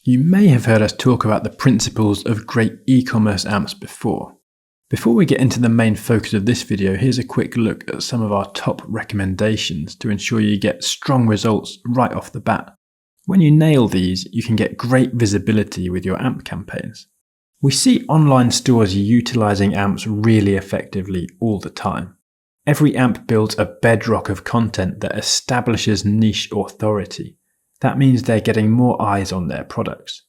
You may have heard us talk about the principles of great e-commerce amps before. Before we get into the main focus of this video, here's a quick look at some of our top recommendations to ensure you get strong results right off the bat. When you nail these, you can get great visibility with your amp campaigns. We see online stores utilising amps really effectively all the time. Every amp builds a bedrock of content that establishes niche authority. That means they're getting more eyes on their products.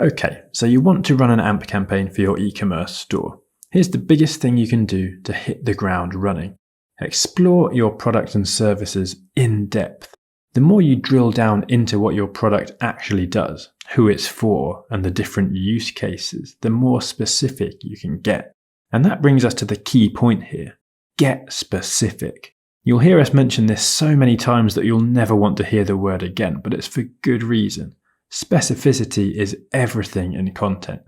Okay, so you want to run an amp campaign for your e-commerce store. Here's the biggest thing you can do to hit the ground running. Explore your products and services in depth. The more you drill down into what your product actually does, who it's for, and the different use cases, the more specific you can get. And that brings us to the key point here. Get specific. You'll hear us mention this so many times that you'll never want to hear the word again, but it's for good reason. Specificity is everything in content.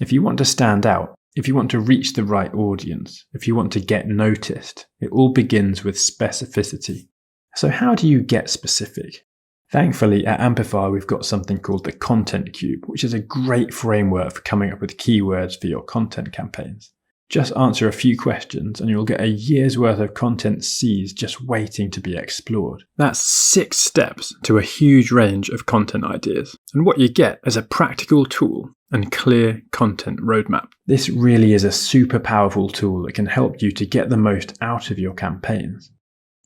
If you want to stand out, if you want to reach the right audience, if you want to get noticed, it all begins with specificity. So how do you get specific? Thankfully, at AmpiFire, we've got something called the Content Cube, which is a great framework for coming up with keywords for your content campaigns. Just answer a few questions and you'll get a year's worth of content seized just waiting to be explored. That's 6 steps to a huge range of content ideas. And what you get is a practical tool and clear content roadmap. This really is a super powerful tool that can help you to get the most out of your campaigns.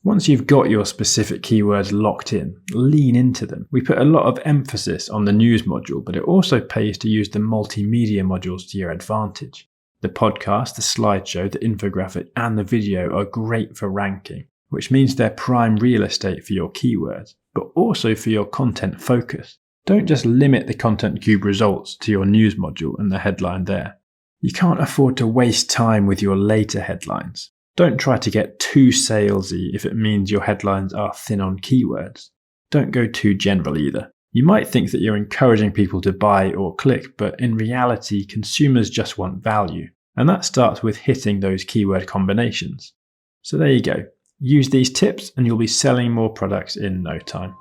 Once you've got your specific keywords locked in, lean into them. We put a lot of emphasis on the news module, but it also pays to use the multimedia modules to your advantage. The podcast, the slideshow, the infographic, and the video are great for ranking, which means they're prime real estate for your keywords, but also for your content focus. Don't just limit the Content Cube results to your news module and the headline there. You can't afford to waste time with your later headlines. Don't try to get too salesy if it means your headlines are thin on keywords. Don't go too general either. You might think that you're encouraging people to buy or click, but in reality, consumers just want value. And that starts with hitting those keyword combinations. So there you go. Use these tips and you'll be selling more products in no time.